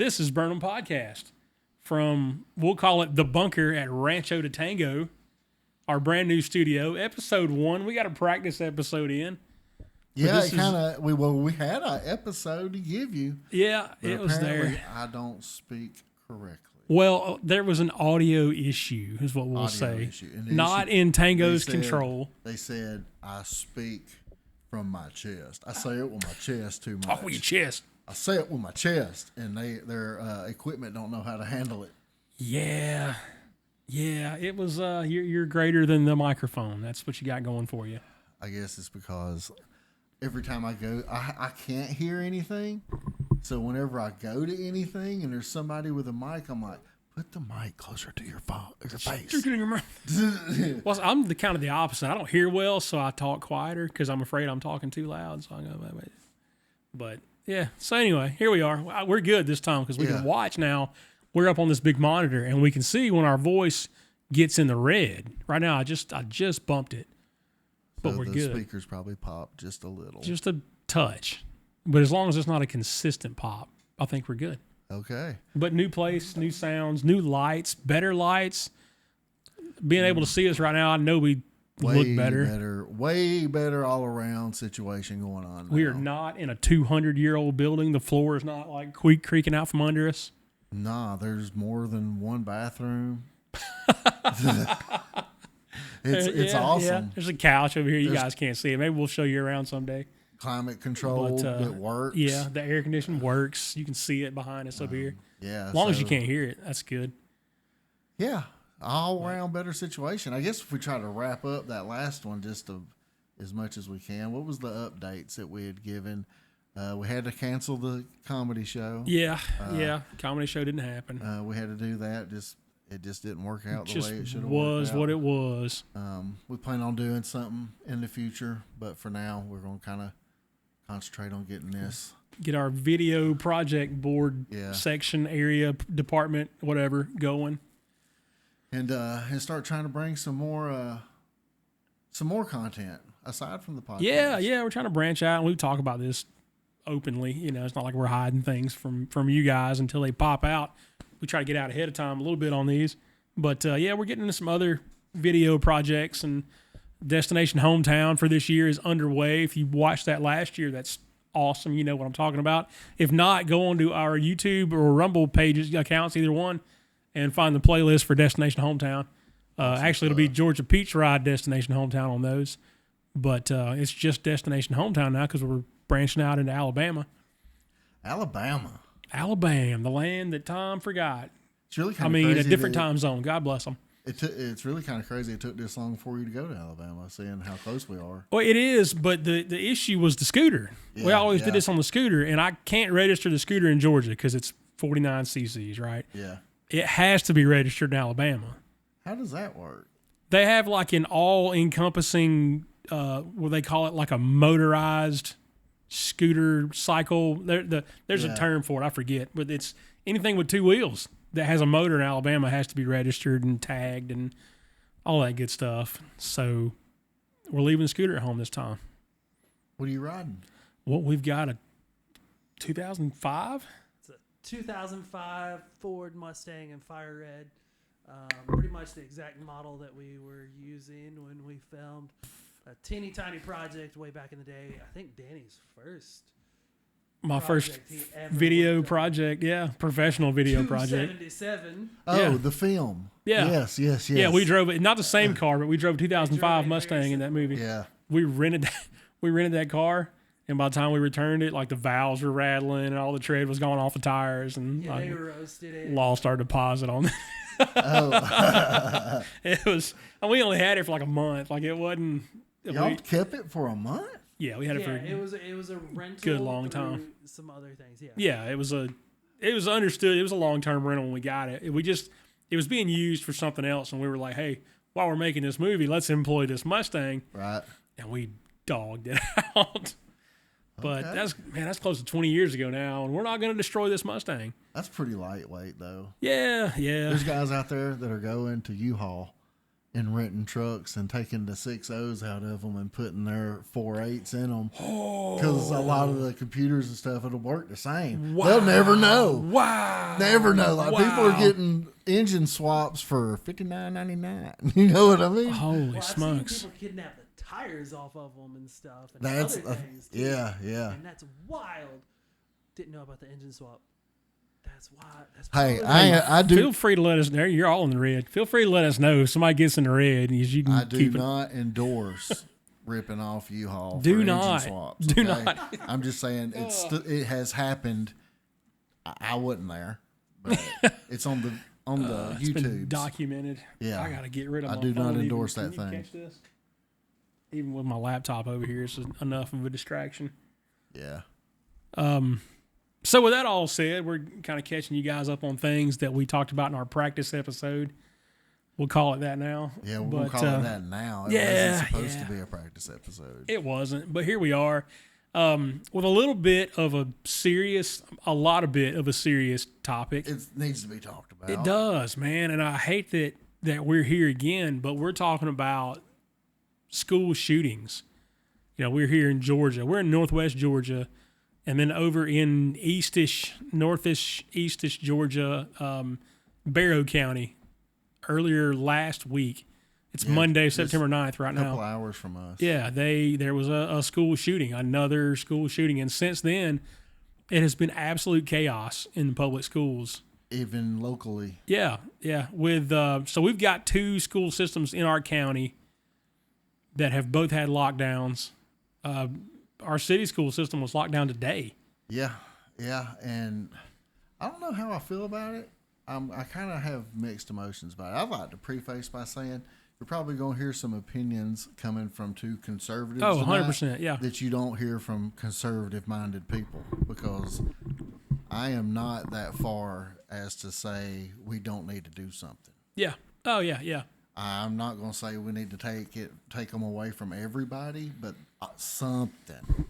This is Burnham Podcast from, we'll call it the bunker at Rancho de Tango, our brand new studio, episode 1. We got a practice episode in. Yeah, it kind of, we had an episode to give you. Yeah, it was there. I don't speak correctly. Well, there was an audio issue, is what we'll say. Not in Tango's control. They said, I speak from my chest. I say it with my chest too much. Talk with your chest. I say it with my chest, and their equipment don't know how to handle it. Yeah, it was, you're greater than the microphone. That's what you got going for you. I guess it's because every time I go, I can't hear anything. So whenever I go to anything and there's somebody with a mic, I'm like, put the mic closer to your face. Well, I'm kind of the opposite. I don't hear well, so I talk quieter because I'm afraid I'm talking too loud. So I go, but yeah. So anyway, here we are. We're good this time because we can watch now. We're up on this big monitor and we can see when our voice gets in the red. Right now, I just bumped it, but we're good. The speakers probably pop just a little, just a touch. But as long as it's not a consistent pop, I think we're good. Okay. But new place, new sounds, new lights, better lights. Being able to see us right now, I know we look better. Way better all around situation going on now. We are not in a 200-year-old building. The floor is not like creaking out from under us. Nah, there's more than one bathroom. It's awesome. Yeah. There's a couch over here. You guys can't see it. Maybe we'll show you around someday. Climate control, it works. Yeah, the air conditioning works. You can see it behind us over here. Yeah. As long as you can't hear it, that's good. Yeah, all around better situation. I guess if we try to wrap up that last one just as much as we can, what was the updates that we had given? We had to cancel the comedy show. Yeah, comedy show didn't happen. We had to do that. It just didn't work out the way it should have worked out. Was what it was. We plan on doing something in the future, but for now, we're going to kind of concentrate on getting this. Get our video project board section, area, department, whatever, going. And start trying to bring some more content aside from the podcast. Yeah, we're trying to branch out, and we talk about this openly. You know, it's not like we're hiding things from you guys until they pop out. We try to get out ahead of time a little bit on these. But, we're getting into some other video projects, and Destination Hometown for this year is underway. If you watched that last year, that's awesome. You know what I'm talking about. If not, go on to our YouTube or Rumble pages, accounts, either one, and find the playlist for Destination Hometown. Actually, it'll be Georgia Peach Ride Destination Hometown on those. But it's just Destination Hometown now because we're branching out into Alabama. Alabama, the land that Tom forgot. It's really kind of crazy. A different time zone. God bless them. It's really kind of crazy it took this long for you to go to Alabama, seeing how close we are. Well, it is, but the issue was the scooter. We always did this on the scooter, and I can't register the scooter in Georgia because it's 49 cc's, right? Yeah. It has to be registered in Alabama. How does that work? They have like an all-encompassing, what they call it, like a motorized scooter cycle. There's a term for it, I forget, but it's anything with two wheels that has a motor in Alabama has to be registered and tagged and all that good stuff. So we're leaving the scooter at home this time. What are you riding? Well, we've got a 2005. It's a 2005 Ford Mustang in fire red. Pretty much the exact model that we were using when we filmed a teeny tiny project way back in the day. I think Danny's first. My first video project, professional video project. 277. Oh, the film. Yeah. Yes. Yeah, we drove it. Not the same car, but we drove a 2005 Mustang in that movie. Yeah. We rented that car, and by the time we returned it, like the valves were rattling and all the tread was going off the tires, and they were roasted. Lost our deposit on it. Oh. It was. We only had it for like a month. Like it wasn't. Y'all kept it for a month? Yeah, we had it for it was a rental. Good long time. Some other things, yeah. Yeah, it was understood. It was a long-term rental when we got it. It was being used for something else, and we were like, hey, while we're making this movie, let's employ this Mustang. Right. And we dogged it out. But that's close to 20 years ago now, and we're not going to destroy this Mustang. That's pretty lightweight, though. Yeah. There's guys out there that are going to U-Haul and renting trucks and taking the 6.0s out of them and putting their 4.8s in them. Because a lot of the computers and stuff, it'll work the same. Wow. They'll never know. Wow. Never know. Like, Wow. people are getting engine swaps for $59.99. You know what I mean? Holy Well, I've smokes. seen people kidnap the tires off of them and stuff, and That's other things. Too. yeah, yeah. And that's wild. Didn't know about the engine swap. That's wild. That's Hey, probably- I do. Feel free to let us know. You're all in the red. Feel free to let us know if somebody gets in the red. You can I do keep it. not endorse ripping off U-Haul Do for not. engine swaps. Do okay? not. I'm just saying it has happened. I wasn't there, but it's on the It's been YouTube. documented. Yeah. I got to get rid of I my do not phone. endorse Can that you thing. catch this? Even with my laptop over here, it's enough of a distraction. Yeah. So with that all said, we're kind of catching you guys up on things that we talked about in our practice episode. We'll call it that now. Yeah, we're But, calling it that now. It yeah, wasn't supposed yeah. to be a practice episode. It wasn't, but here we are with a little bit of a serious topic. It needs to be talked about. It does, man, and I hate that we're here again, but we're talking about school shootings. You know, we're here in Georgia. We're in Northwest Georgia, and then over in northish, eastish Georgia, Barrow County, earlier last week. It's Monday, September 9th right A now. couple hours from us. Yeah, there was a school shooting, another school shooting, and since then, it has been absolute chaos in the public schools. Even locally. Yeah. With so we've got two school systems in our county that have both had lockdowns. Our city school system was locked down today. Yeah, and I don't know how I feel about it. I kind of have mixed emotions about it. I'd like to preface by saying you're probably going to hear some opinions coming from two conservatives. Oh, tonight 100%, yeah. That you don't hear from conservative-minded people, because I am not that far as to say we don't need to do something. Yeah. Oh, yeah. I'm not going to say we need to take them away from everybody, but something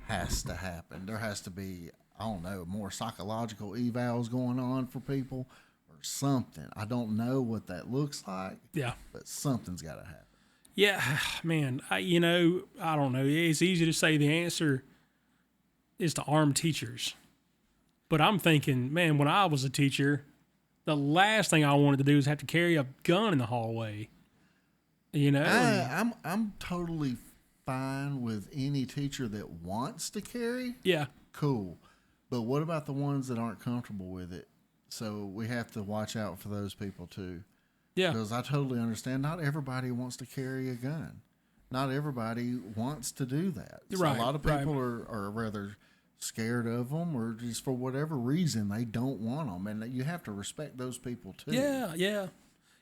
has to happen. There has to be, I don't know, more psychological evals going on for people or something. I don't know what that looks like. Yeah. But something's got to happen. Yeah, man. I don't know. It's easy to say the answer is to arm teachers. But I'm thinking, man, when I was a teacher, the last thing I wanted to do is have to carry a gun in the hallway. You know? I'm totally fine with any teacher that wants to carry. Yeah. Cool. But what about the ones that aren't comfortable with it? So we have to watch out for those people too. Yeah. Because I totally understand not everybody wants to carry a gun. Not everybody wants to do that. So Right, a lot of people are rather scared of them, or just for whatever reason they don't want them. And you have to respect those people too. Yeah.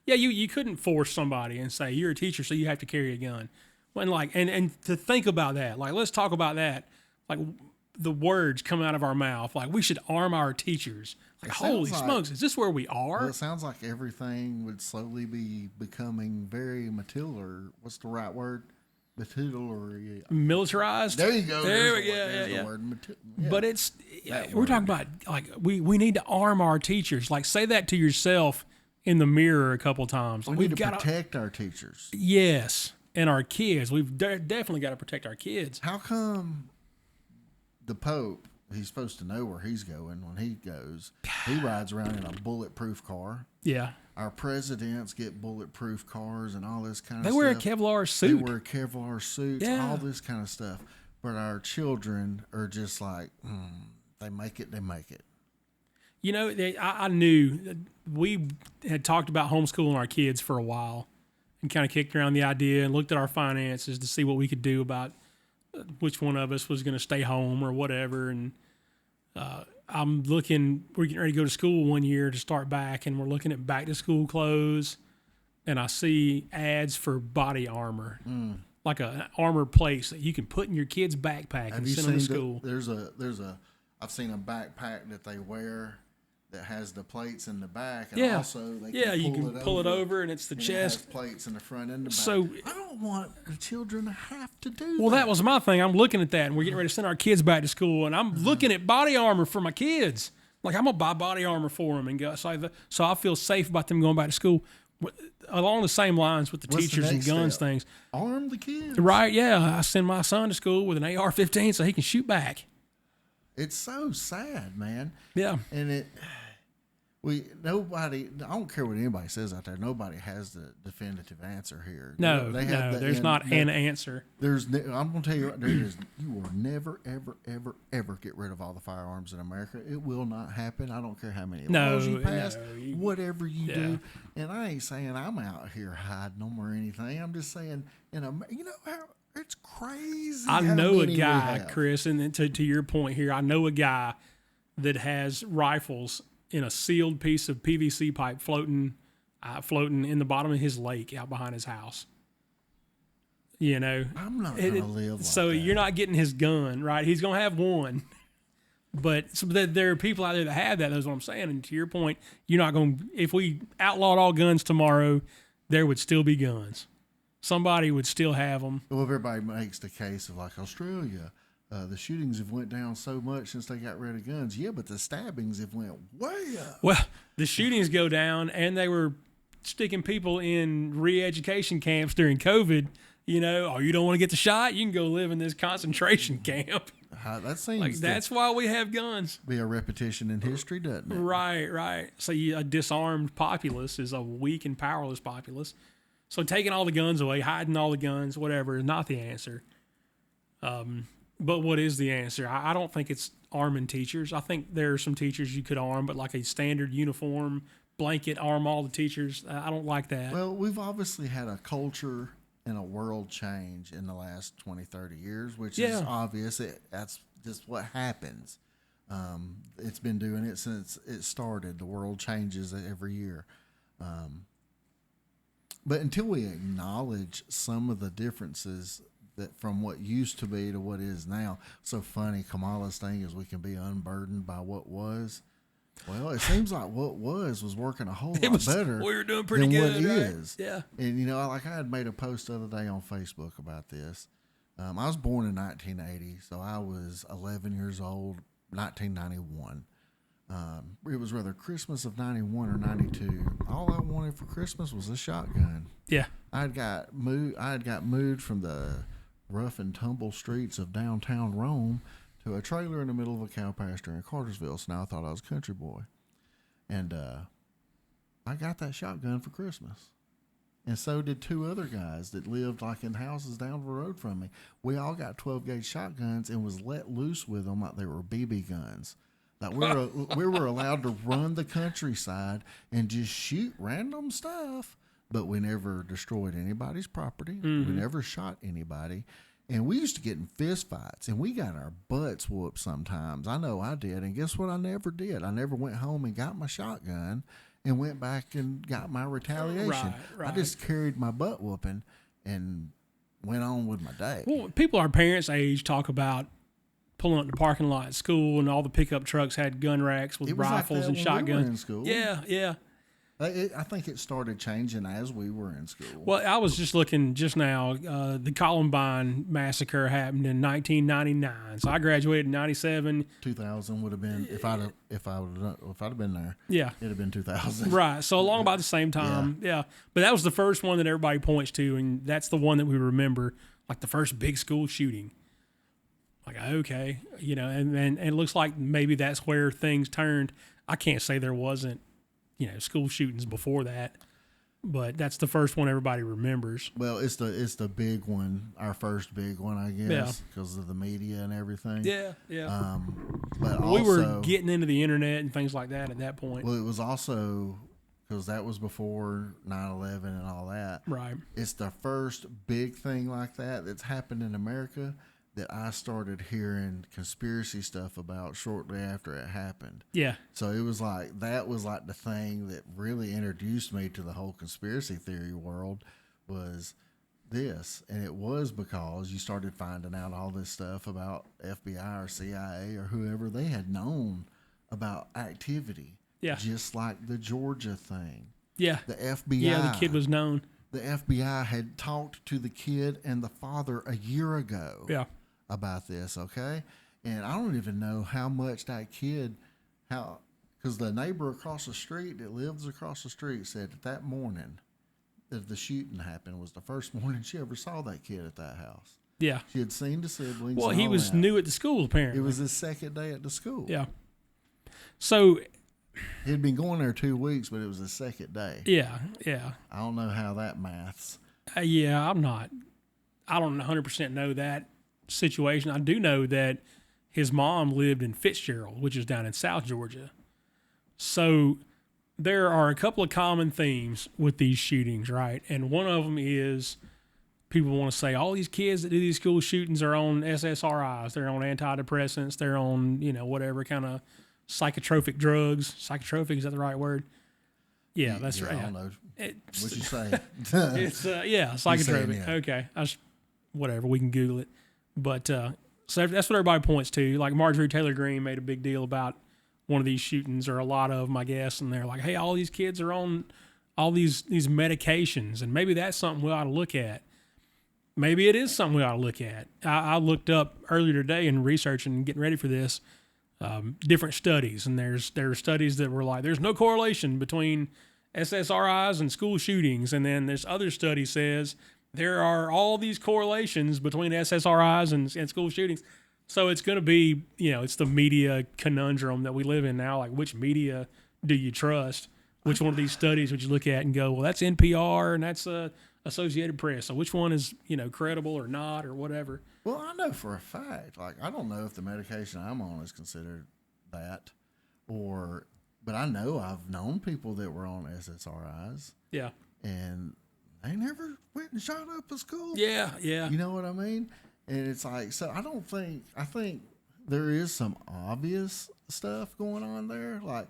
Yeah, you couldn't force somebody and say, you're a teacher, so you have to carry a gun. And to think about that, like, let's talk about that. Like, the words come out of our mouth, like, we should arm our teachers. Like, holy smokes, is this where we are? Well, it sounds like everything would slowly be becoming very what's the right word? Militarized? There you go. There we There's go. the Yeah. word. But we're talking about, like, we need to arm our teachers. Like, say that to yourself in the mirror a couple times. We need to protect our teachers. Yes. And our kids. We've definitely got to protect our kids. How come the Pope, he's supposed to know where he's going when he goes, he rides around in a bulletproof car? Yeah. Our presidents get bulletproof cars and all this kind of They stuff. wear a Kevlar suit. They wear Kevlar suits, Yeah. all this kind of stuff. But our children are just like, they make it. You know, I knew we had talked about homeschooling our kids for a while and kind of kicked around the idea and looked at our finances to see what we could do about which one of us was going to stay home or whatever. And we're getting ready to go to school one year to start back, and we're looking at back to school clothes, and I see ads for body armor, like an armor place that you can put in your kid's backpack and send them to school. I've seen a backpack that they wear that has the plates in the back, and Yeah. also they You can pull it over, and it's the and chest. It has plates in the front and the back. So- I don't want the children to have to do Well, that. that was my thing. I'm looking at that, and we're getting ready to send our kids back to school, and I'm looking at body armor for my kids. Like, I'm gonna buy body armor for them and go so I feel safe about them going back to school. along the same lines with the What's the teachers and next guns step? things. Arm the kids. Right, yeah. I send my son to school with an AR-15 so he can shoot back. It's so sad, man. Yeah. And nobody, I don't care what anybody says out there, nobody has the definitive answer here. No, there's not an answer. I'm going to tell you, you will never, ever, ever, ever get rid of all the firearms in America. It will not happen. I don't care how many laws you pass, whatever you do. And I ain't saying I'm out here hiding them or anything. I'm just saying, you know how it's crazy. I know a guy, Chris, and to your point here, I know a guy that has rifles in a sealed piece of PVC pipe floating in the bottom of his lake out behind his house. You know, I'm not going to live like so that. You're not getting his gun, right? He's going to have one. But there are people out there that have that. That's what I'm saying. And to your point, you're not going to, if we outlawed all guns tomorrow, there would still be guns. Somebody would still have them. Well, everybody makes the case of like Australia. The shootings have went down so much since they got rid of guns. Yeah, but the stabbings have went way up. Well, the shootings go down, and they were sticking people in re-education camps during COVID. You know, you don't want to get the shot? You can go live in this concentration camp. That seems like that's why we have guns. Be a repetition in history, doesn't it? Right. So a disarmed populace is a weak and powerless populace. So taking all the guns away, hiding all the guns, whatever, is not the answer. But what is the answer? I don't think it's arming teachers. I think there are some teachers you could arm, but like a standard uniform, blanket, arm all the teachers. I don't like that. Well, we've obviously had a culture and a world change in the last 20, 30 years, which is obvious. That's just what happens. It's been doing it since it started. The world changes every year. But until we acknowledge some of the differences that from what used to be to what is now. So funny, Kamala's thing is we can be unburdened by what was. Well, it seems like what was working a whole lot better. We were doing pretty than good, what right? is. Yeah. And I had made a post the other day on Facebook about this. I was born in 1980, so I was 11 years old, 1991. It was rather Christmas of 91 or 92. All I wanted for Christmas was a shotgun. Yeah. I had got moved from the rough and tumble streets of downtown Rome to a trailer in the middle of a cow pasture in Cartersville. So now I thought I was a country boy. And I got that shotgun for Christmas. And so did two other guys that lived like in houses down the road from me. We all got 12-gauge shotguns and was let loose with them like they were BB guns. Like we were allowed to run the countryside and just shoot random stuff. But we never destroyed anybody's property. Mm-hmm. We never shot anybody. And we used to get in fist fights, and we got our butts whooped sometimes. I know I did. And guess what I never did? I never went home and got my shotgun and went back and got my retaliation. Right. I just carried my butt whooping and went on with my day. Well, people our parents' age talk about pulling up the parking lot at school, and all the pickup trucks had gun racks with rifles and shotguns. We were in school. Yeah. I think it started changing as we were in school. Well, I was just looking just now. The Columbine massacre happened in 1999. So I graduated in 97. 2000 would have been if I'd have been there. Yeah, it'd have been 2000. Right. So along about the same time. Yeah. But that was the first one that everybody points to, and that's the one that we remember, like the first big school shooting. Like, okay, and it looks like maybe that's where things turned. I can't say there wasn't, school shootings before that, but that's the first one everybody remembers. Well, it's the big one, our first big one, I guess, because of the media and everything. Yeah. But we were getting into the internet and things like that at that point. Well, it was also because that was before 9/11 and all that. Right. It's the first big thing like that that's happened in America that I started hearing conspiracy stuff about shortly after it happened. Yeah. So it was like, that was like the thing that really introduced me to the whole conspiracy theory world was this. And it was because you started finding out all this stuff about FBI or CIA or whoever. They had known about activity. Yeah. Just like the Georgia thing. Yeah. The FBI. Yeah, the kid was known. The FBI had talked to the kid and the father a year ago. Yeah. About this, okay? And I don't even know how much that kid, because the neighbor across the street that lives across the street said that morning that the shooting happened was the first morning she ever saw that kid at that house. Yeah. She had seen the siblings. Well, and he all was that. new at the school, apparently. It was his second day at the school. Yeah. So, He had been going there 2 weeks, but it was his second day. yeah. I don't know how that maths. Yeah, I don't 100% know that situation. I do know that his mom lived in Fitzgerald, which is down in South Georgia. So there are a couple of common themes with these shootings, right? And one of them is people want to say all these kids that do these school shootings are on SSRIs, they're on antidepressants, they're on, whatever kind of psychotropic drugs. Psychotropic, is that the right word? Yeah, that's right. I don't know. What you say? It's psychotropic. yeah. Okay, whatever. We can Google it. But so that's what everybody points to. Like Marjorie Taylor Greene made a big deal about one of these shootings, or a lot of them, I guess. And they're like, "Hey, all these kids are on all these medications, and maybe that's something we ought to look at. Maybe it is something we ought to look at." I looked up earlier today in researching and getting ready for this different studies, and there are studies that were like, "There's no correlation between SSRIs and school shootings," and then this other study says there are all these correlations between SSRIs and school shootings. So it's going to be, it's the media conundrum that we live in now. Like, which media do you trust? Which one of these studies would you look at and go, well, that's NPR and that's Associated Press. So which one is, credible or not or whatever? Well, I know for a fact, like, I don't know if the medication I'm on is considered that, but I know I've known people that were on SSRIs. Yeah. And they never went and shot up a school. Yeah. You know what I mean? And it's like, so I think there is some obvious stuff going on there. Like,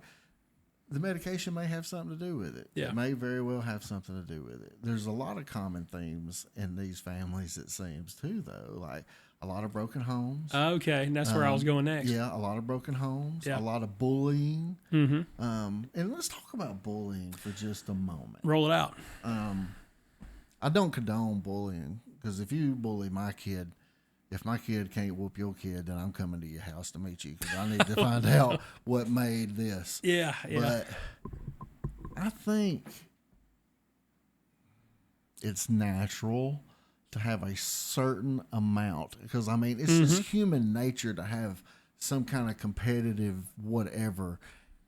the medication may have something to do with it. Yeah. It may very well have something to do with it. There's a lot of common themes in these families, it seems, too, though. Like, a lot of broken homes. Okay, and that's where I was going next. Yeah, a lot of broken homes. Yeah. A lot of bullying. Mm-hmm. And let's talk about bullying for just a moment. Roll it out. I don't condone bullying, because if you bully my kid, if my kid can't whoop your kid, then I'm coming to your house to meet you, because I need to find out what made this. Yeah. But I think it's natural to have a certain amount, because, I mean, it's just human nature to have some kind of competitive whatever.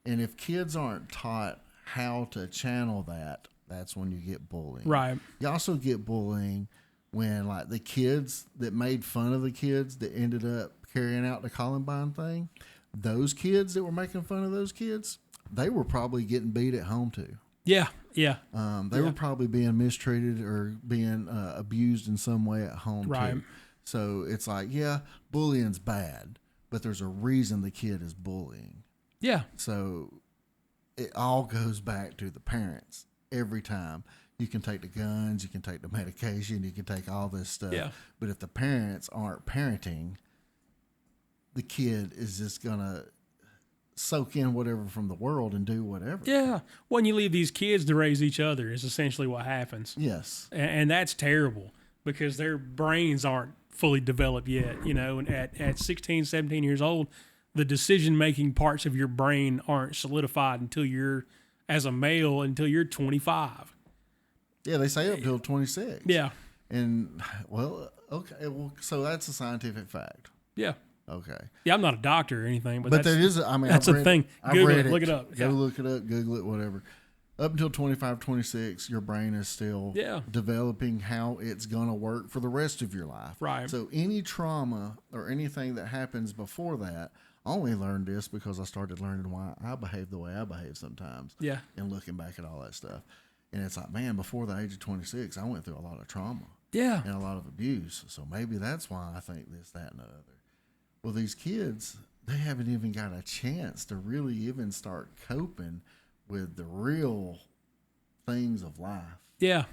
And if kids aren't taught how to channel that, that's when you get bullying. Right. You also get bullying when, like, the kids that made fun of the kids that ended up carrying out the Columbine thing, those kids that were making fun of those kids, they were probably getting beat at home too. Yeah. They were probably being mistreated or being abused in some way at home too. So it's like, yeah, bullying's bad, but there's a reason the kid is bullying. Yeah. So it all goes back to the parents every time. You can take the guns, you can take the medication, you can take all this stuff. Yeah. But if the parents aren't parenting, the kid is just going to soak in whatever from the world and do whatever. Yeah. When you leave these kids to raise each other is essentially what happens. Yes. And that's terrible, because their brains aren't fully developed yet, and at 16, 17 years old, the decision-making parts of your brain aren't solidified until you're, as a male, until you're 25. Yeah, they say up till 26. Yeah. And, well, okay. Well, so that's a scientific fact. Yeah. Okay. Yeah, I'm not a doctor or anything, but But that's, that is, I mean, that's I've a read, thing. I've Google read it. Look it up. Go Yeah. look it up, Google it, whatever. Up until 25, 26, your brain is still developing how it's going to work for the rest of your life. Right. So any trauma or anything that happens before that, I only learned this because I started learning why I behave the way I behave sometimes. Yeah. And looking back at all that stuff. And it's like, man, before the age of 26, I went through a lot of trauma. Yeah. And a lot of abuse. So maybe that's why I think this, that, and the other. Well, these kids, they haven't even got a chance to really even start coping with the real things of life. Yeah.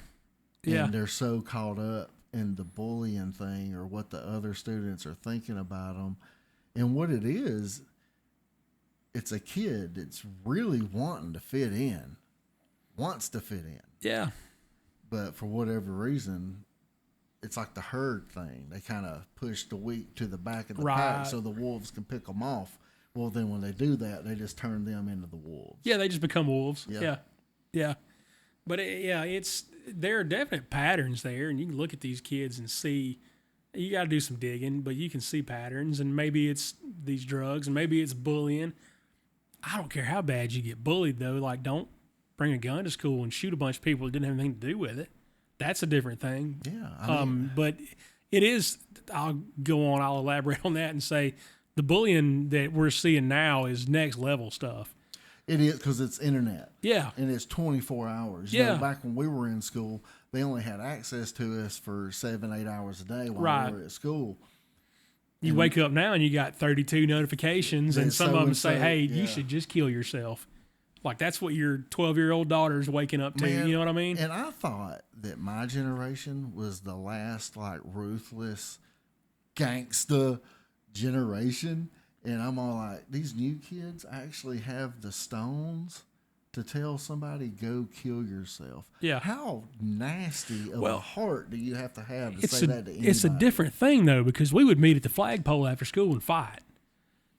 Yeah. And they're so caught up in the bullying thing or what the other students are thinking about them. And what it is, it's a kid that's really wanting to fit in, wants to fit in. Yeah. But for whatever reason, it's like the herd thing. They kind of push the weak to the back of the pack so the wolves can pick them off. Well, then when they do that, they just turn them into the wolves. Yeah, they just become wolves. Yeah. Yeah. But there are definite patterns there, and you can look at these kids and see. You got to do some digging, but you can see patterns, and maybe it's these drugs, and maybe it's bullying. I don't care how bad you get bullied, though. Like, don't bring a gun to school and shoot a bunch of people that didn't have anything to do with it. That's a different thing. Yeah. But it is. I'll go on. I'll elaborate on that and say the bullying that we're seeing now is next level stuff. It is, because it's internet. Yeah. And it's 24 hours. You know, back when we were in school, they only had access to us for 7-8 hours a day while we were at school. You wake up now and you got 32 notifications, and some of them say, hey, you should just kill yourself. Like, that's what your 12-year-old daughter's waking up to. Man, you know what I mean? And I thought that my generation was the last, like, ruthless gangsta generation. And I'm all like, these new kids actually have the stones to tell somebody, go kill yourself. Yeah. How nasty of a heart do you have to say that to anybody? It's a different thing, though, because we would meet at the flagpole after school and fight.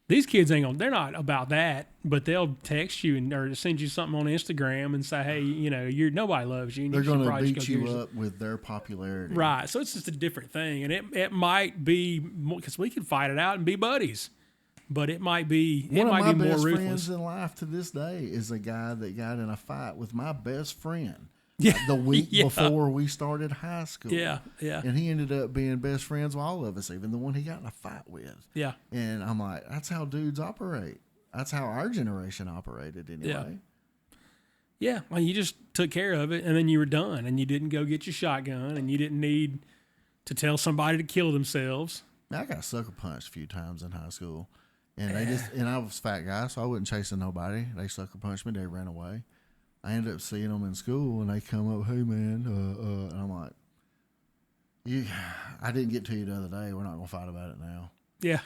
These kids they're not about that, but they'll text you or send you something on Instagram and say, hey, you know, nobody loves you. And they're going to beat you up with their popularity. Right. So it's just a different thing. And it might be, because we could fight it out and be buddies. But it might be more ruthless. One of my best friends in life to this day is a guy that got in a fight with my best friend the week before we started high school. Yeah, yeah. And he ended up being best friends with all of us, even the one he got in a fight with. Yeah. And I'm like, that's how dudes operate. That's how our generation operated anyway. Yeah. Well, you just took care of it, and then you were done, and you didn't go get your shotgun, and you didn't need to tell somebody to kill themselves. I got sucker punched a few times in high school. And and I was a fat guy, so I wasn't chasing nobody. They sucker punched me. They ran away. I ended up seeing them in school, and they come up, hey, man. And I'm like, I didn't get to you the other day. We're not going to fight about it now. Yeah.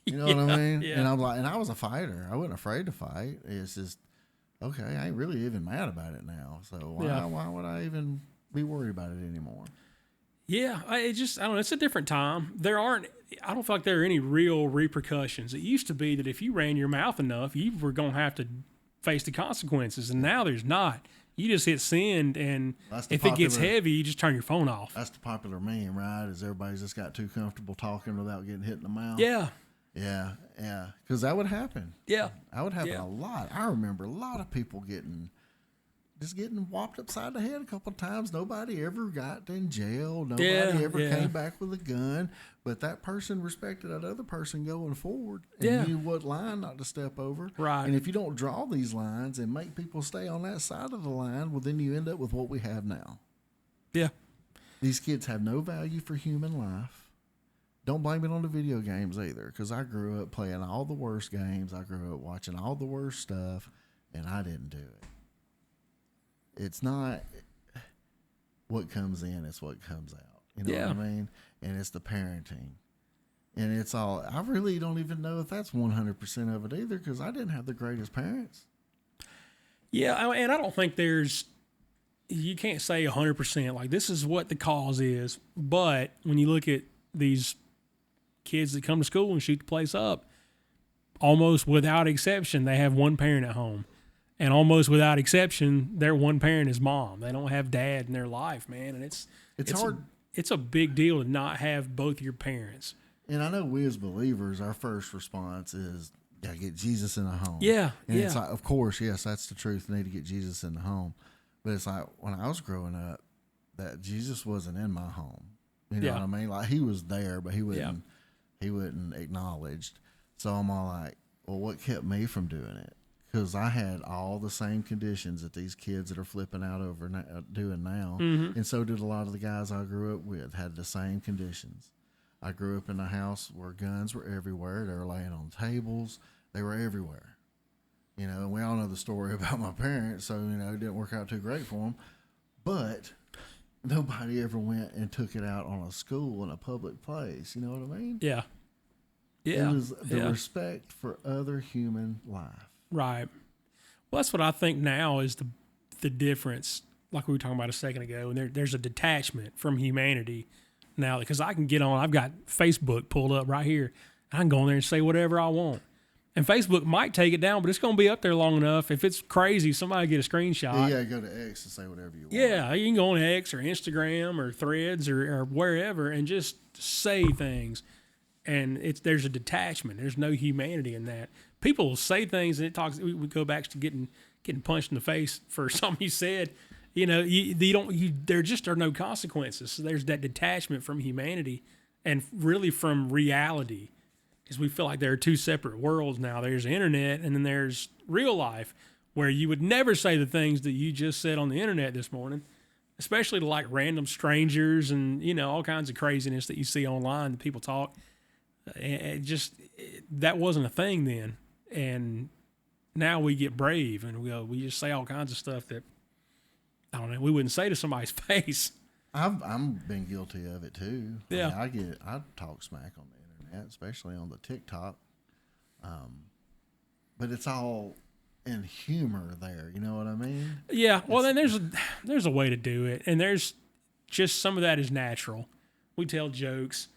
You know what I mean? Yeah. And I'm like, and I was a fighter. I wasn't afraid to fight. It's just, okay, I ain't really even mad about it now. So why would I even be worried about it anymore? Yeah, I don't know. It's a different time. I don't feel like there are any real repercussions. It used to be that if you ran your mouth enough, you were going to have to face the consequences. And now there's not. You just hit send, and if it gets heavy, you just turn your phone off. That's the popular meme, right? Is everybody's just got too comfortable talking without getting hit in the mouth? Yeah. Yeah, yeah. Because that would happen. Yeah. That would happen a lot. I remember a lot of people getting whopped upside the head a couple of times. Nobody ever got in jail. Nobody ever came back with a gun. But that person respected that other person going forward and knew what line not to step over. Right. And if you don't draw these lines and make people stay on that side of the line, well, then you end up with what we have now. Yeah. These kids have no value for human life. Don't blame it on the video games either, because I grew up playing all the worst games. I grew up watching all the worst stuff, and I didn't do it. It's not what comes in, it's what comes out. You know what I mean? And it's the parenting. And it's all, I really don't even know if that's 100% of it either, because I didn't have the greatest parents. Yeah, and I don't think you can't say 100%, like this is what the cause is. But when you look at these kids that come to school and shoot the place up, almost without exception, they have one parent at home. And almost without exception, their one parent is mom. They don't have dad in their life, man. And it's hard. It's a big deal to not have both your parents. And I know we as believers, our first response is, gotta get Jesus in the home. Yeah. And it's like, of course, yes, that's the truth. We need to get Jesus in the home. But it's like, when I was growing up, that Jesus wasn't in my home. You know what I mean? Like, he was there, but he wasn't acknowledged. So I'm all like, well, what kept me from doing it? Because I had all the same conditions that these kids that are flipping out over doing now. Mm-hmm. And so did a lot of the guys I grew up with, had the same conditions. I grew up in a house where guns were everywhere. They were laying on tables. They were everywhere. You know, and we all know the story about my parents, so, you know, it didn't work out too great for them. But nobody ever went and took it out on a school in a public place. You know what I mean? Yeah. Yeah. It was the respect for other human life. Right. Well, that's what I think now is the difference, like we were talking about a second ago, and there's a detachment from humanity now, because I can get on, I've got Facebook pulled up right here, I can go on there and say whatever I want. And Facebook might take it down, but it's going to be up there long enough. If it's crazy, somebody get a screenshot. Yeah, go to X and say whatever you want. Yeah, you can go on X or Instagram or Threads or wherever and just say things. And there's a detachment. There's no humanity in that. People will say things, and we go back to getting punched in the face for something you said. You know, there just are no consequences. So there's that detachment from humanity and really from reality. Because we feel like there are two separate worlds now. There's the internet, and then there's real life, where you would never say the things that you just said on the internet this morning, especially to like random strangers and, you know, all kinds of craziness that you see online that people talk. That wasn't a thing then. And now we get brave, and we just say all kinds of stuff that, I don't know, we wouldn't say to somebody's face. I've been guilty of it too. Yeah. I talk smack on the internet, especially on the TikTok. But it's all in humor there. You know what I mean? Yeah. Well, then there's a way to do it, and there's just some of that is natural. We tell jokes.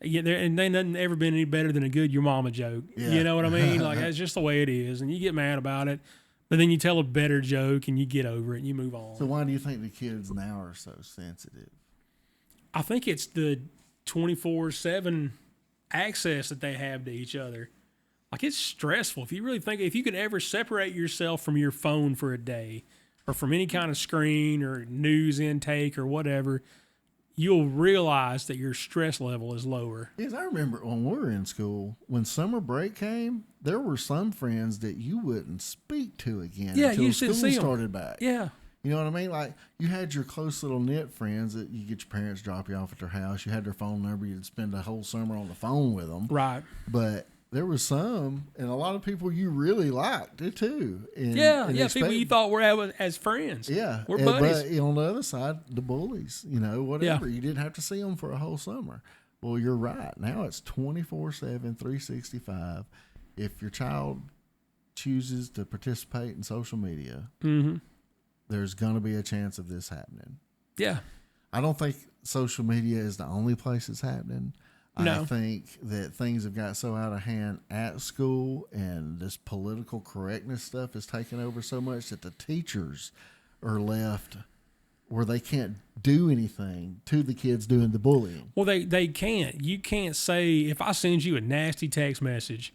Yeah, and they nothing ever been any better than a good your mama joke. Yeah. You know what I mean? Like, that's just the way it is, and you get mad about it, but then you tell a better joke and you get over it and you move on. So why do you think the kids now are so sensitive? I think it's the 24/7 access that they have to each other. Like, it's stressful. If you could ever separate yourself from your phone for a day, or from any kind of screen or news intake or whatever, you'll realize that your stress level is lower. Yes, I remember when we were in school, when summer break came, there were some friends that you wouldn't speak to again until school started back. Yeah. You know what I mean? Like, you had your close little knit friends that you get your parents drop you off at their house. You had their phone number. You'd spend a whole summer on the phone with them. Right. But there was some, and a lot of people you really liked it too. And, people you thought were as friends. Yeah. We're buddies. But on the other side, the bullies, you know, whatever. Yeah. You didn't have to see them for a whole summer. Well, you're right. Now it's 24/7, 365. If your child chooses to participate in social media, there's going to be a chance of this happening. Yeah. I don't think social media is the only place it's happening. No. I think that things have got so out of hand at school, and this political correctness stuff is taking over so much that the teachers are left where they can't do anything to the kids doing the bullying. Well, they can't. You can't say, if I send you a nasty text message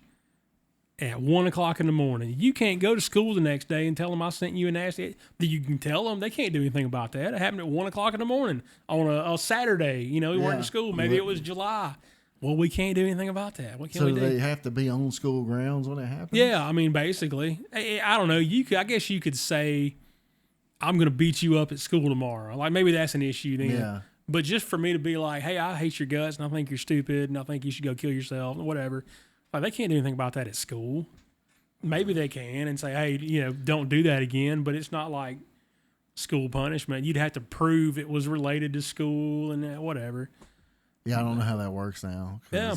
at 1 o'clock in the morning, you can't go to school the next day and tell them I sent you a nasty. You can tell them. They can't do anything about that. It happened at 1 o'clock in the morning on a Saturday. You know, we weren't in school. Maybe it was July. Well, we can't do anything about that. What can we do? So they have to be on school grounds when it happens? Yeah, I mean, basically. I don't know. I guess you could say, I'm going to beat you up at school tomorrow. Like, maybe that's an issue then. Yeah. But just for me to be like, hey, I hate your guts, and I think you're stupid, and I think you should go kill yourself, and whatever. Like, they can't do anything about that at school. Maybe they can and say, hey, you know, don't do that again, but it's not like school punishment. You'd have to prove it was related to school and whatever. Yeah, I don't know how that works now. Yeah.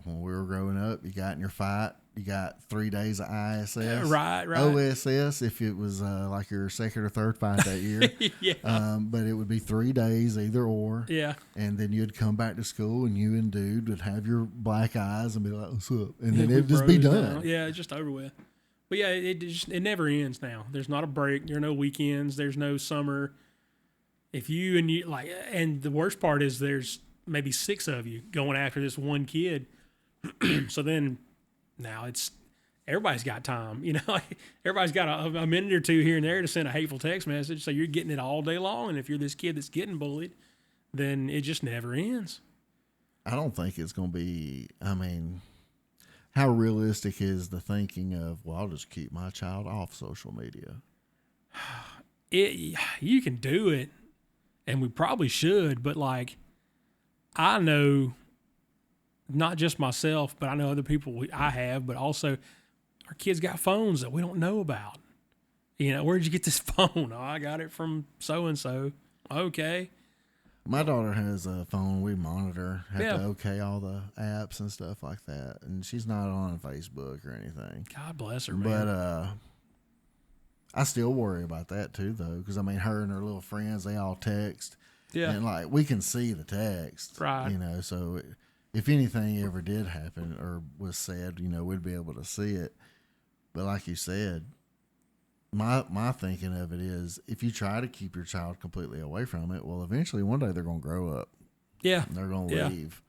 When we were growing up, you got in your fight, you got 3 days of ISS. Right. OSS if it was like your second or third fight that year. Yeah. But it would be 3 days, either or. Yeah. And then you'd come back to school, and you and dude would have your black eyes and be like, what's up? And then it'd just be done. Yeah, it's just over with. But yeah, it never ends now. There's not a break. There are no weekends. There's no summer. And the worst part is there's maybe 6 of you going after this one kid. So then now everybody's got time, you know, everybody's got a minute or two here and there to send a hateful text message. So you're getting it all day long. And if you're this kid that's getting bullied, then it just never ends. I don't think it's going to be, how realistic is the thinking of, well, I'll just keep my child off social media? You can do it, and we probably should, but like, I know not just myself, but I know other people I have, but also our kids got phones that we don't know about. You know, where'd you get this phone? Oh, I got it from so-and-so. Okay. My daughter has a phone. We monitor, have Yeah. to okay all the apps and stuff like that. And she's not on Facebook or anything. God bless her, man. But I still worry about that too, though, because, her and her little friends, they all text. Yeah. And, we can see the text. Right. You know, so if anything ever did happen or was said, we'd be able to see it. But like you said, my thinking of it is, if you try to keep your child completely away from it, well, eventually one day they're going to grow up. Yeah. They're going to leave.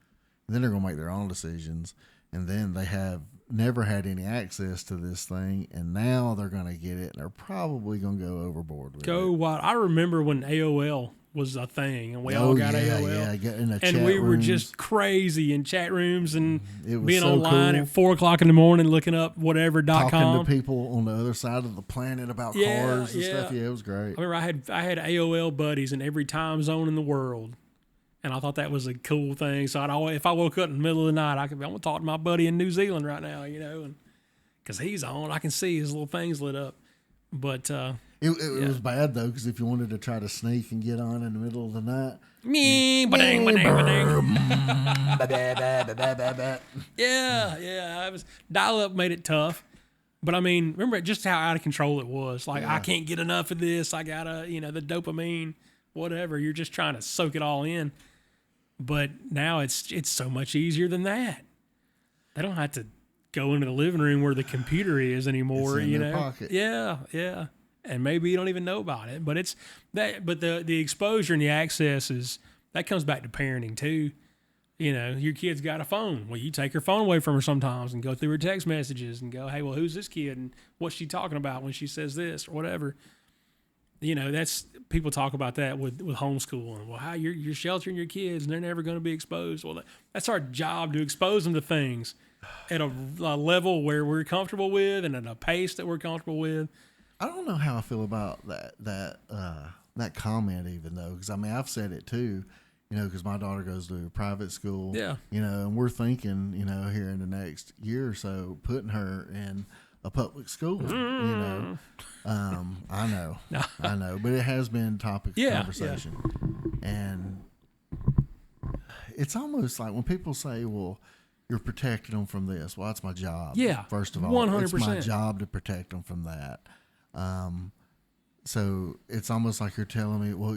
And then they're going to make their own decisions. And then they have never had any access to this thing. And now they're going to get it. And they're probably going to go overboard with it. I remember when AOL was a thing, and we all got AOL. Yeah, in the and chat we were rooms. just crazy in chat rooms and being so online cool. at 4:00 in the morning looking up whatever.com. Talking to people on the other side of the planet about cars and stuff. Yeah, it was great. I remember I had AOL buddies in every time zone in the world, and I thought that was a cool thing. So if I woke up in the middle of the night, I want to talk to my buddy in New Zealand right now, and because he's on, I can see his little things lit up. But it was bad though, because if you wanted to try to sneak and get on in the middle of the night, dial up made it tough. But I mean, remember just how out of control it was. Like, I can't get enough of this. I gotta, the dopamine, whatever. You're just trying to soak it all in. But now it's so much easier than that. They don't have to go into the living room where the computer is anymore. It's in their pocket. Yeah. And maybe you don't even know about it. But it's that. But the exposure and the access that comes back to parenting too. Your kid's got a phone. Well, you take her phone away from her sometimes and go through her text messages and go, hey, well, who's this kid and what's she talking about when she says this or whatever. That's people talk about that with homeschooling. Well, how you're sheltering your kids and they're never going to be exposed. Well, that's our job, to expose them to things at a level where we're comfortable with and at a pace that we're comfortable with. I don't know how I feel about that comment, even though, because I've said it too. Because my daughter goes to a private school. Yeah. And we're thinking, here in the next year or so, putting her in a public school. I know, but it has been topic of conversation, and it's almost like when people say, "Well, you're protecting them from this." Well, that's my job. Yeah. First of all, 100%. It's my job to protect them from that. So it's almost like you're telling me, well,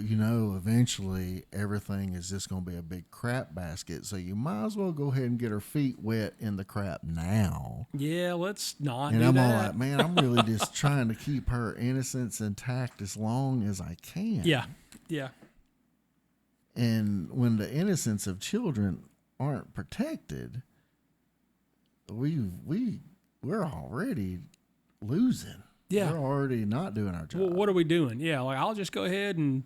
eventually everything is just going to be a big crap basket. So you might as well go ahead and get her feet wet in the crap now. Yeah, let's not and do I'm that. all like, man, I'm really just trying to keep her innocence intact as long as I can. Yeah. And when the innocence of children aren't protected, we're already losing. Yeah. We're already not doing our job. Well, what are we doing? Yeah, like I'll just go ahead and,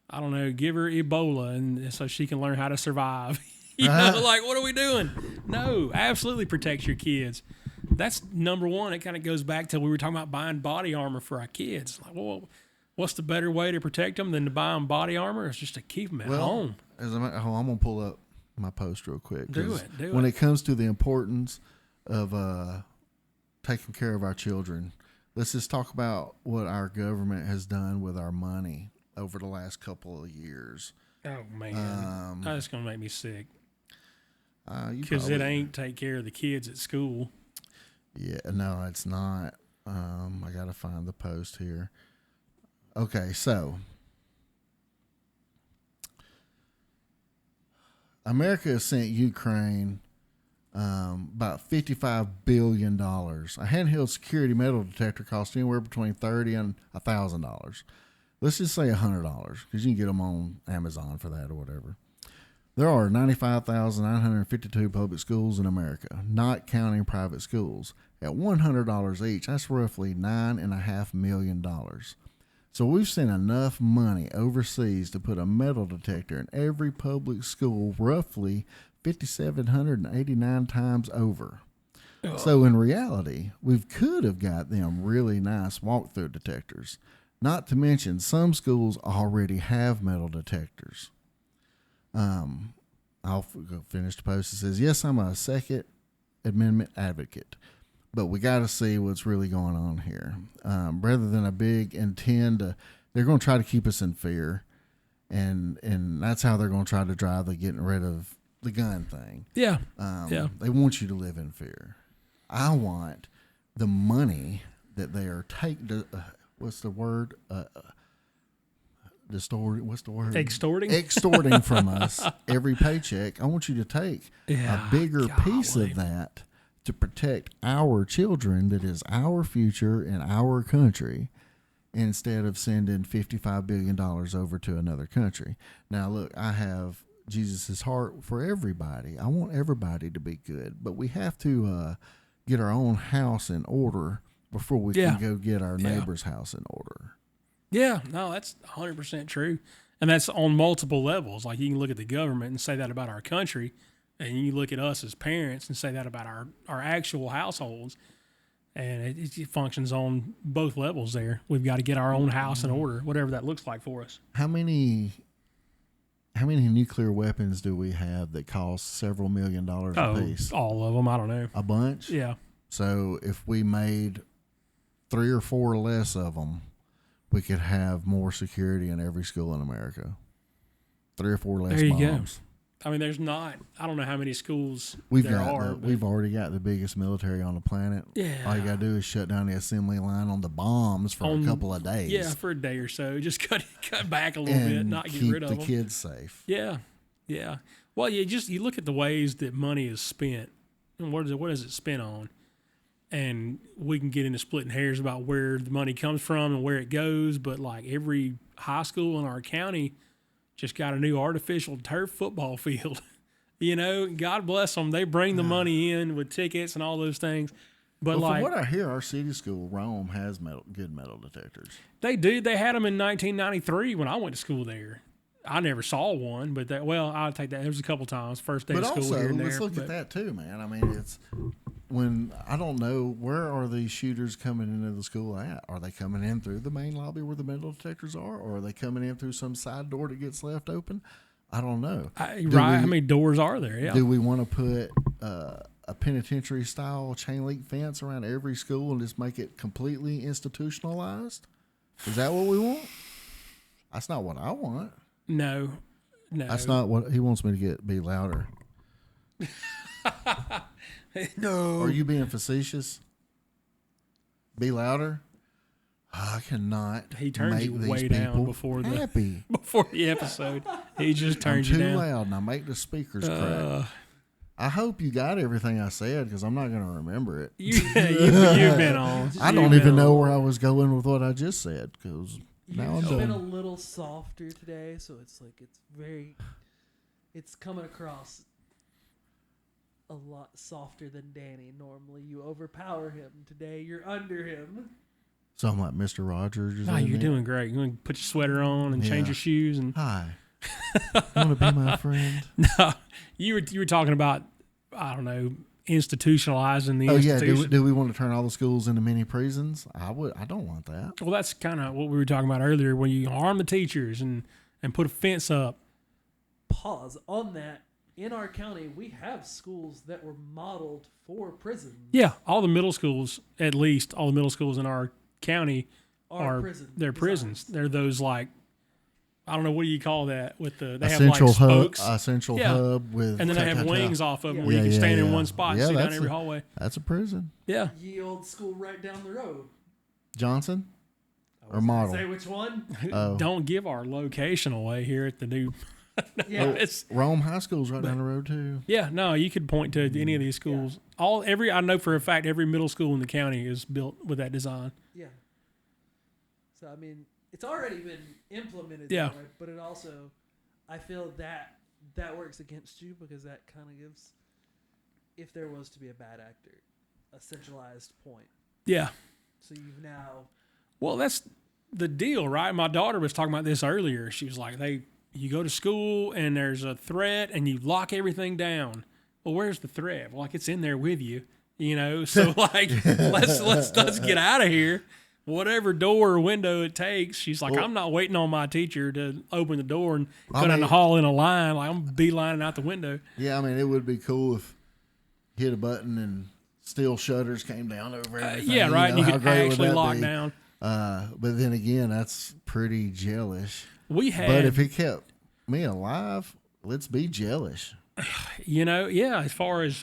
I don't know, give her Ebola and so she can learn how to survive. Like, what are we doing? No, absolutely protect your kids. That's number one. It kind of goes back to we were talking about buying body armor for our kids. Like, well, what's the better way to protect them than to buy them body armor? It's just to keep them at home. I'm going to pull up my post real quick. Do it. When it comes to the importance of taking care of our children, let's just talk about what our government has done with our money over the last couple of years. Oh, man. That's going to make me sick. Because it ain't take care of the kids at school. Yeah, no, it's not. I got to find the post here. Okay, so America has sent Ukraine about $55 billion. A handheld security metal detector costs anywhere between $30 and $1,000. Let's just say $100 because you can get them on Amazon for that or whatever. There are 95,952 public schools in America, not counting private schools. At $100 each, that's roughly $9.5 million. So we've sent enough money overseas to put a metal detector in every public school roughly 5,789 times over. So in reality, we could have got them really nice walk-through detectors. Not to mention, some schools already have metal detectors. I'll finish the post. It says, yes, I'm a Second Amendment advocate, but we got to see what's really going on here. Rather than a big they're going to try to keep us in fear, and that's how they're going to try to drive the getting rid of the gun thing. Yeah. They want you to live in fear. I want the money that they are taking. What's the word? what's the word? Extorting from us every paycheck. I want you to take a bigger piece of that to protect our children, that is our future and our country, instead of sending $55 billion over to another country. Now, look, I have Jesus' heart for everybody. I want everybody to be good, but we have to get our own house in order before we can go get our neighbor's house in order. Yeah, no, that's 100% true. And that's on multiple levels. Like, you can look at the government and say that about our country, and you look at us as parents and say that about our actual households. And it functions on both levels there. We've got to get our own house in order, whatever that looks like for us. How many nuclear weapons do we have that cost several $1 million a piece? All of them. I don't know. A bunch? Yeah. So if we made 3 or 4 less of them, we could have more security in every school in America. 3 or 4 less bombs. Go. I mean, there's not. I don't know how many schools we've already got the biggest military on the planet. Yeah. All you got to do is shut down the assembly line on the bombs for a couple of days. Yeah, for a day or so. Just cut back a little bit, not get rid of them. Keep the kids safe. Yeah, yeah. Well, you look at the ways that money is spent, and what is it spent on, and we can get into splitting hairs about where the money comes from and where it goes. But like every high school in our county just got a new artificial turf football field. You know, God bless them. They bring the money in with tickets and all those things. But from what I hear, our city school, Rome, has good metal detectors. They do. They had them in 1993 when I went to school there. I never saw one, but I'll take that. There was a couple times, first day of school here and there. Let's look at that too, man. I mean, it's when I don't know, where are these shooters coming into the school at? Are they coming in through the main lobby where the metal detectors are, or are they coming in through some side door that gets left open? I don't know. How many doors are there? Yeah. Do we want to put a penitentiary style chain link fence around every school and just make it completely institutionalized? Is that what we want? That's not what I want. No. That's not what he wants me to be louder. No. Are you being facetious? Be louder. I cannot. He turned you way down before the episode. He just turned you down. Too loud, and I make the speakers crack. I hope you got everything I said, because I'm not going to remember it. You've been on. I don't even know where I was going with what I just said, because now I'm been a little softer today, so it's like it's coming across a lot softer than Danny. Normally you overpower him. Today you're under him. So I'm like Mr. Rogers. No, you're doing great. You're going to put your sweater on and change your shoes. And hi. You want to be my friend? No, you were talking about, I don't know, institutionalizing the institution. Yeah. Do we want to turn all the schools into mini prisons? I don't want that. Well, that's kind of what we were talking about earlier, when you arm the teachers and put a fence up. Pause on that. In our county, we have schools that were modeled for prisons. Yeah, all the middle schools, at least all the middle schools in our county are prisons. They're prisons. They're those, like, I don't know, what do you call that? With they have like spokes. A central hub with, and then they have wings off of them where you can stand in one spot and see down every hallway. That's a prison. Yeah. Ye old school right down the road. Johnson or Model? Say which one? Don't give our location away here at the new. Rome High School's right down the road too. Yeah, no, you could point to any of these schools. Yeah. I know for a fact every middle school in the county is built with that design. Yeah. So I mean, it's already been implemented. Yeah. That way, but it also, I feel that works against you, because that kind of gives, if there was to be a bad actor, a centralized point. Yeah. So you've now. Well, that's the deal, right? My daughter was talking about this earlier. She was like, you go to school and there's a threat and you lock everything down. Well, where's the threat? Well, like, it's in there with you, you know? So like, let's get out of here. Whatever door or window it takes. She's like, I'm not waiting on my teacher to open the door and go down the hall in a line. Like, I'm beelining out the window. Yeah. I mean, it would be cool if you hit a button and steel shutters came down over everything. Yeah. Right. And you could actually lock down. But then again, that's pretty jellish. But if it kept me alive, let's be jealous. You know, yeah, as far as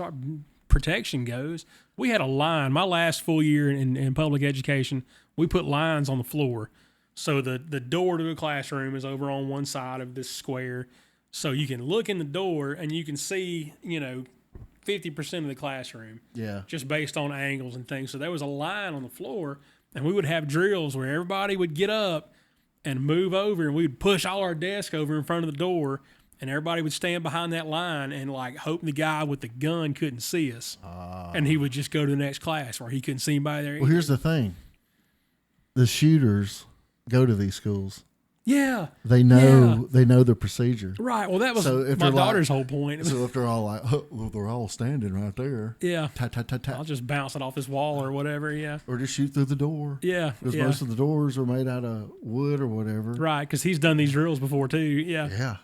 protection goes, we had a line. My last full year in public education, we put lines on the floor So the door to a classroom is over on one side of this square. So you can look in the door and you can see, 50% of the classroom. Yeah. Just based on angles and things. So there was a line on the floor, and we would have drills where everybody would get up and move over, and we would push all our desks over in front of the door, and everybody would stand behind that line and hope the guy with the gun couldn't see us. And he would just go to the next class where he couldn't see anybody there. Well, here's the thing. The shooters go to these schools. Yeah. They know the procedure. Right. Well, that was my daughter's whole point. So if they're all they're all standing right there. Yeah. Tap. I'll just bounce it off this wall or whatever. Yeah. Or just shoot through the door. Yeah. Because most of the doors are made out of wood or whatever. Right. Because he's done these drills before too. Yeah.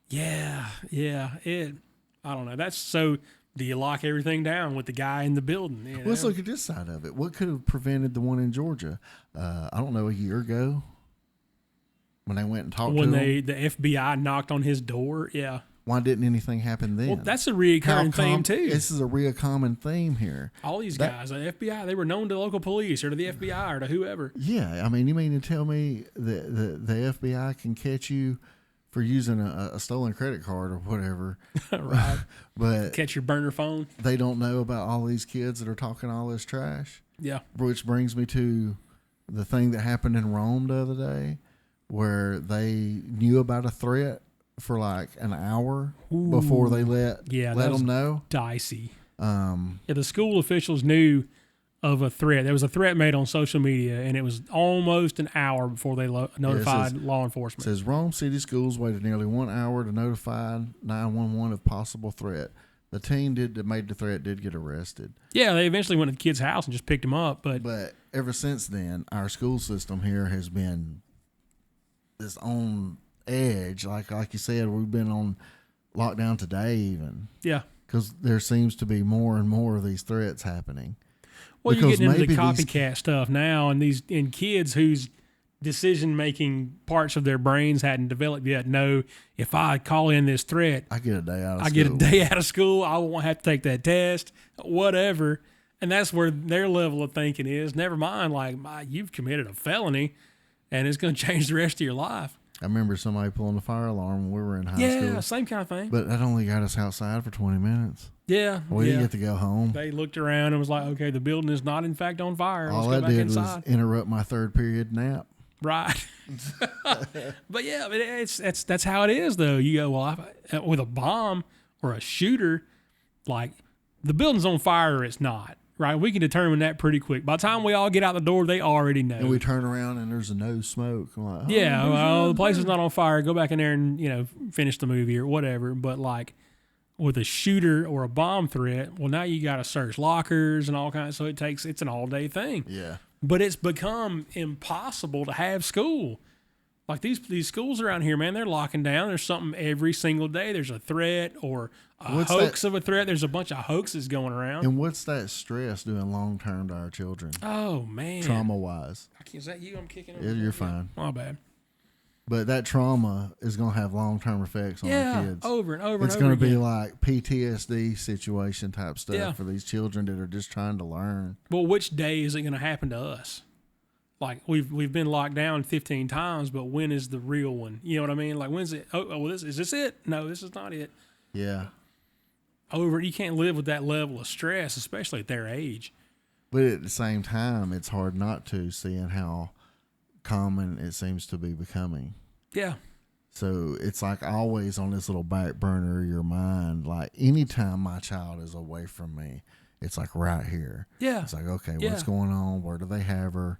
Yeah. Yeah. I don't know. That's so. Do you lock everything down with the guy in the building? Let's look at this side of it. What could have prevented the one in Georgia? I don't know, a year ago when they went and talked to him. When the FBI knocked on his door, yeah. Why didn't anything happen then? Well, that's a recurring theme too. This is a real common theme here. All these guys, the FBI, they were known to local police or to the FBI or to whoever. Yeah, I mean, you mean to tell me that the FBI can catch you for using a stolen credit card or whatever, right? But catch your burner phone. They don't know about all these kids that are talking all this trash. Yeah. Which brings me to the thing that happened in Rome the other day, where they knew about a threat for an hour before they let them know. Dicey. The school officials knew of a threat. There was a threat made on social media, and it was almost an hour before they notified law enforcement. It says Rome City schools waited nearly 1 hour to notify 911 of possible threat. The teen that made the threat did get arrested. Yeah, they eventually went to the kid's house and just picked him up. But ever since then, our school system here has been this on edge. Like you said, we've been on lockdown today even. Yeah. Because there seems to be more and more of these threats happening. Well, you're getting into the copycat stuff now, and kids whose decision-making parts of their brains hadn't developed yet know, if I call in this threat, I get a day out of school. I get a day out of school. I won't have to take that test, whatever. And that's where their level of thinking is. Never mind, you've committed a felony, and it's going to change the rest of your life. I remember somebody pulling the fire alarm when we were in high school. Yeah, same kind of thing. But that only got us outside for 20 minutes. Yeah. We didn't get to go home. They looked around and was like, okay, the building is not in fact on fire. All Let's go that back did inside. was interrupt my third period nap. Right. But yeah, that's how it is though. You go, with a bomb or a shooter, the building's on fire or it's not. Right, we can determine that pretty quick. By the time we all get out the door, they already know. And we turn around and there's no smoke. I'm like, the place is not on fire. Go back in there and finish the movie or whatever. But with a shooter or a bomb threat, well, now you got to search lockers and all kinds. So it's an all day thing. Yeah. But it's become impossible to have school. These schools around here, man, they're locking down. There's something every single day. There's a threat or a hoax of a threat. There's a bunch of hoaxes going around. And what's that stress doing long term to our children? Oh, man. Trauma wise. Is that you I'm kicking over? Yeah, you're fine. My bad. But that trauma is going to have long term effects on our kids. Over and over It's and over going to be again. like PTSD situation type stuff Yeah. for these children that are just trying to learn. Well, which day is it going to happen to us? We've been locked down 15 times, but when is the real one? You know what I mean? When's it? Is this it? No, this is not it. Yeah. You can't live with that level of stress, especially at their age. But at the same time, it's hard not to, seeing how common it seems to be becoming. Yeah. So it's always on this little back burner of your mind. Anytime my child is away from me, it's right here. Yeah. It's okay, what's going on? Where do they have her?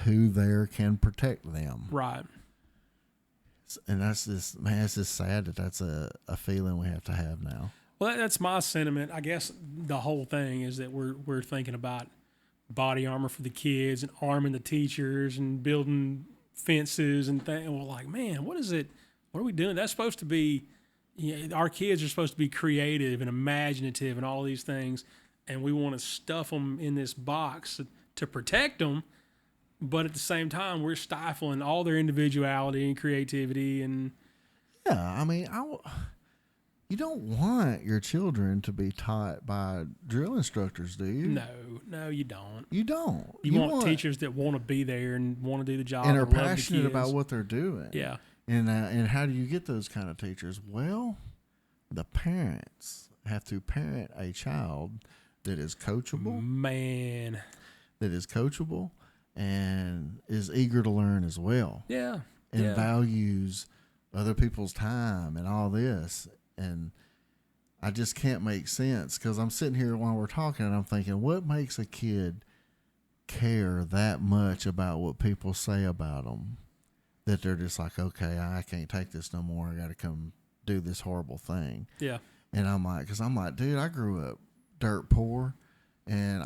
Who there can protect them? Right. And that's just, man, it's just sad that that's a feeling we have to have now. Well, that's my sentiment. I guess the whole thing is that we're thinking about body armor for the kids and arming the teachers and building fences and things. And we're man, what is it? What are we doing? That's supposed to be, our kids are supposed to be creative and imaginative and all these things. And we want to stuff them in this box to protect them. But at the same time, we're stifling all their individuality and creativity. And yeah, I mean, You don't want your children to be taught by drill instructors, do you? No, you don't. You don't. You want teachers that want to be there and want to do the job and are love the passionate kids. about what they're doing. Yeah. And how do you get those kind of teachers? Well, the parents have to parent a child that is coachable. Man. That is coachable and is eager to learn as well. Yeah. And values other people's time and all this. And I just can't make sense because I'm sitting here while we're talking and I'm thinking, what makes a kid care that much about what people say about them that they're just like, okay, I can't take this no more. I got to come do this horrible thing. Yeah. And I'm like, dude, I grew up dirt poor and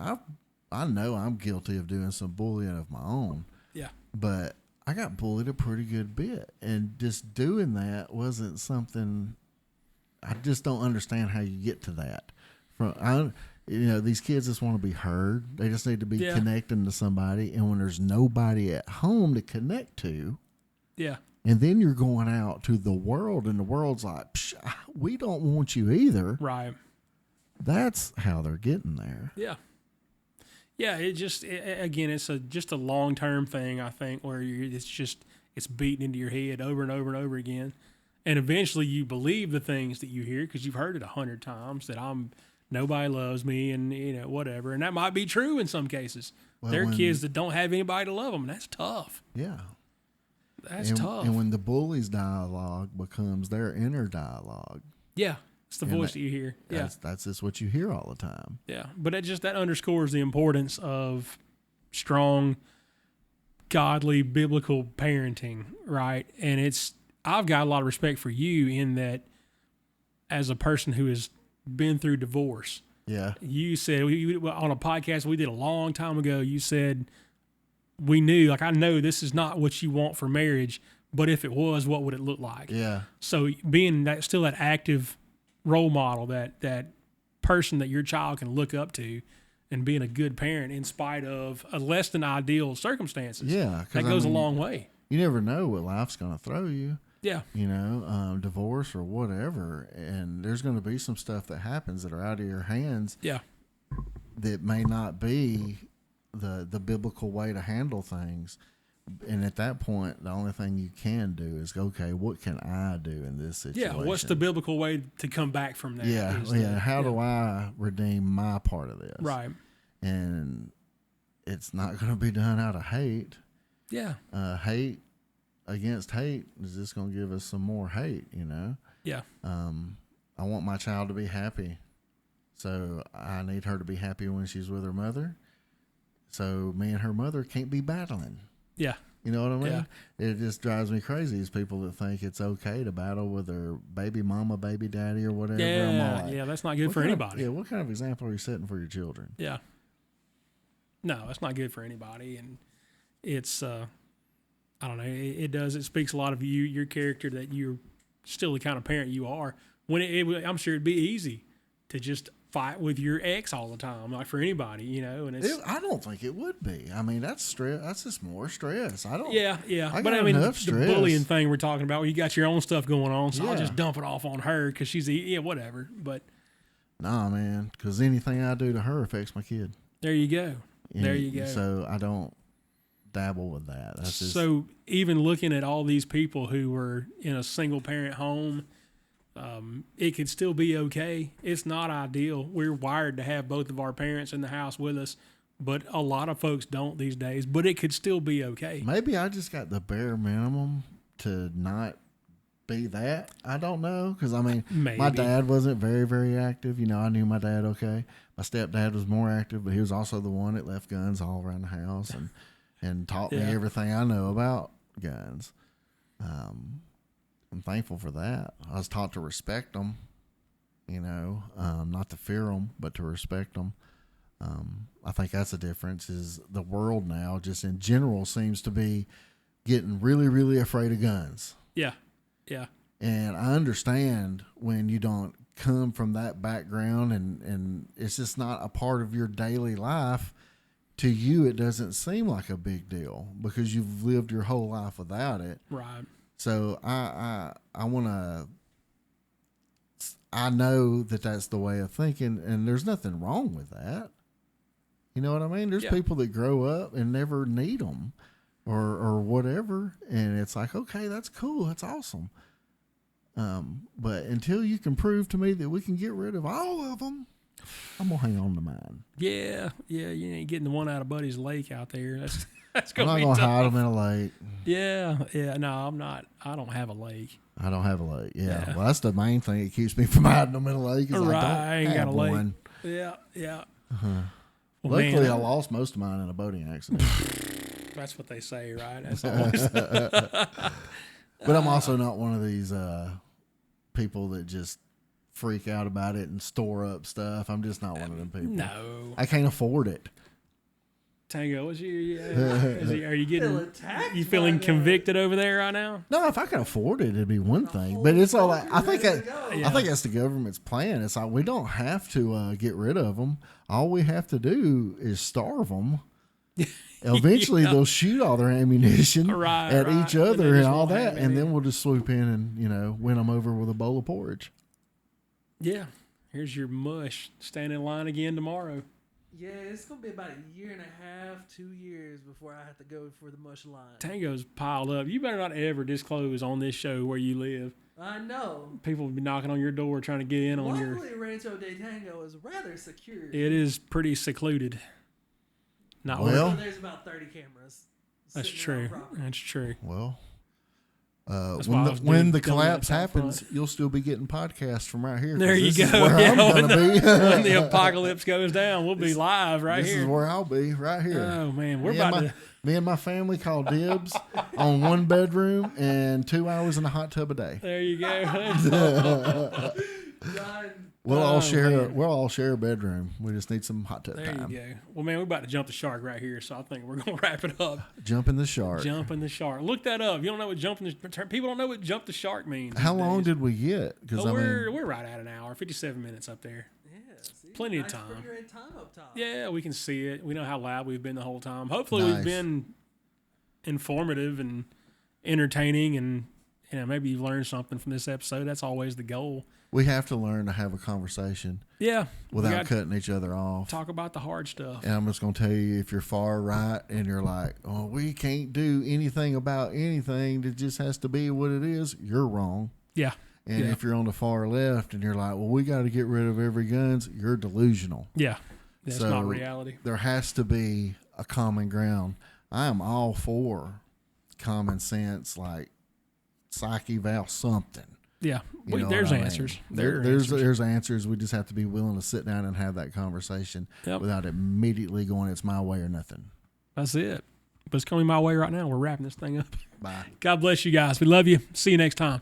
I know I'm guilty of doing some bullying of my own. Yeah. But I got bullied a pretty good bit. And just doing that wasn't something... I just don't understand how you get to that. These kids just want to be heard. They just need to be connecting to somebody. And when there's nobody at home to connect to, and then you're going out to the world, and the world's like, we don't want you either. Right. That's how they're getting there. Yeah. Yeah. Again, it's just a long-term thing, I think, where it's beaten into your head over and over and over again. And eventually you believe the things that you hear because you've heard it 100 times that nobody loves me and, whatever. And that might be true in some cases. Well, there are kids that don't have anybody to love them, and that's tough. Yeah. That's tough. And when the bully's dialogue becomes their inner dialogue. Yeah. It's the voice that you hear. Yeah. That's just what you hear all the time. Yeah. But that underscores the importance of strong, godly, biblical parenting, right? And I've got a lot of respect for you in that as a person who has been through divorce. Yeah. You said on a podcast we did a long time ago, you said we knew, I know this is not what you want for marriage, but if it was, what would it look like? Yeah. So being still that active role model, that person that your child can look up to and being a good parent in spite of a less than ideal circumstances. Yeah. That goes a long way. You never know what life's going to throw you. Yeah. Divorce or whatever. And there's going to be some stuff that happens that are out of your hands. Yeah. That may not be the biblical way to handle things. And at that point, the only thing you can do is, okay, what can I do in this situation? Yeah. What's the biblical way to come back from that? Yeah. How do I redeem my part of this? Right. And it's not going to be done out of hate. Yeah. Hate against hate is just going to give us some more hate, Yeah. I want my child to be happy. So I need her to be happy when she's with her mother. So me and her mother can't be battling. Yeah. You know what I mean? Yeah. It just drives me crazy is people that think it's okay to battle with their baby mama, baby daddy, or whatever. Yeah, that's not good for anybody. What kind of example are you setting for your children? Yeah. No, that's not good for anybody. And it's, I don't know. It speaks a lot of your character, that you're still the kind of parent you are. When I'm sure it'd be easy to just fight with your ex all the time, like for anybody, And I don't think it would be. I mean, that's stress. That's just more stress. I don't. Yeah. But I mean, the bullying thing we're talking about, where you got your own stuff going on, so I'll just dump it off on her because she's whatever. But nah, man, because anything I do to her affects my kid. There you go. There you go. So I don't dabble with that. That's just... So even looking at all these people who were in a single parent home, it could still be okay. It's not ideal. We're wired to have both of our parents in the house with us, but a lot of folks don't these days. But it could still be okay. Maybe I just got the bare minimum to not be that. I don't know, because I mean, my dad wasn't very, very active. I knew my dad okay. My stepdad was more active, but he was also the one that left guns all around the house and taught me everything I know about guns. I'm thankful for that. I was taught to respect them, not to fear them, but to respect them. I think that's the difference. Is the world now, just in general, seems to be getting really, really afraid of guns. Yeah. And I understand when you don't come from that background and it's just not a part of your daily life. To you, it doesn't seem like a big deal because you've lived your whole life without it. Right. So I want to I know that that's the way of thinking, and there's nothing wrong with that. You know what I mean? There's people that grow up and never need them or whatever. And it's like, okay, that's cool. That's awesome. But until you can prove to me that we can get rid of all of them, I'm going to hang on to mine. Yeah. You ain't getting the one out of Buddy's lake out there. That's I'm going to not be going to tough. hide them in a lake. Yeah. No, I'm not. I don't have a lake. I don't have a lake. Yeah. Well, that's the main thing that keeps me from hiding them in a lake. Is I ain't got a lake. One. Yeah. Uh-huh. Well, Luckily, man, I lost most of mine in a boating accident. that's what they say, right? That's always. But I'm also not one of these people that just freak out about it and store up stuff. I'm just not one of them people. No. I can't afford it. Tango, are you getting? Attacked You feeling by convicted over there right now? No, if I can afford it, it'd be one thing. But it's all like I think ready to go. I think that's the government's plan. It's like we don't have to get rid of them. All we have to do is starve them. Eventually, they'll shoot all their ammunition at each other and all that, and then we'll just swoop in and win them over with a bowl of porridge. Yeah. Here's your mush. Stand in line again tomorrow. Yeah, it's gonna be about a year and a half, 2 years before I have to go for the mush line. Tango's piled up. You better not ever disclose on this show where you live. I know. People will be knocking on your door trying to get in on your. Luckily, Rancho de Tango is rather secure. It is pretty secluded. Not Well, there's about 30 cameras. that's sitting around true. property. That's true. Well, That's why I was when doing the donuts collapse out happens, front. you'll still be getting podcasts from right here. 'Cause There you this is go. where I'm when, gonna be. when the apocalypse goes down, we'll be live right This here. is where I'll be right here. Oh man, we're Me about and to. Me and my family call dibs on 1 bedroom and 2 hours in a hot tub a day. There you go. Ryan, We'll Oh, all share. man. We'll all share a bedroom. We just need some hot tub There time. you go. Well, man, we're about to jump the shark right here, so I think we're gonna wrap it up. Jumping the shark. Jumping the shark. Look that up. You don't know what jumping the people don't know what jump the shark means. How these long days. did we get? Because Oh, we're right at an hour, 57 minutes up there. yeah, see, Plenty of nice time. figure in time up top. Yeah, we can see it. We know how loud we've been the whole time. Hopefully, Nice. we've been informative and entertaining, and maybe you've learned something from this episode. That's always the goal. we have to learn to have a conversation Yeah, we without gotta cutting each other off. talk about the hard stuff. And I'm just going to tell you, if you're far right and you're like, oh, we can't do anything about anything, it just has to be what it is, you're wrong. Yeah, And Yeah. if you're on the far left and you're like, well, we got to get rid of every guns, you're delusional. yeah. That's So- not reality. There has to be a common ground. I am all for common sense, like psych eval something. Yeah, You know there's what I mean? answers. There's answers. We just have to be willing to sit down and have that conversation Yep. without immediately going, it's my way or nothing. That's it. But it's coming my way right now. We're wrapping this thing up. Bye. God bless you guys. We love you. See you next time.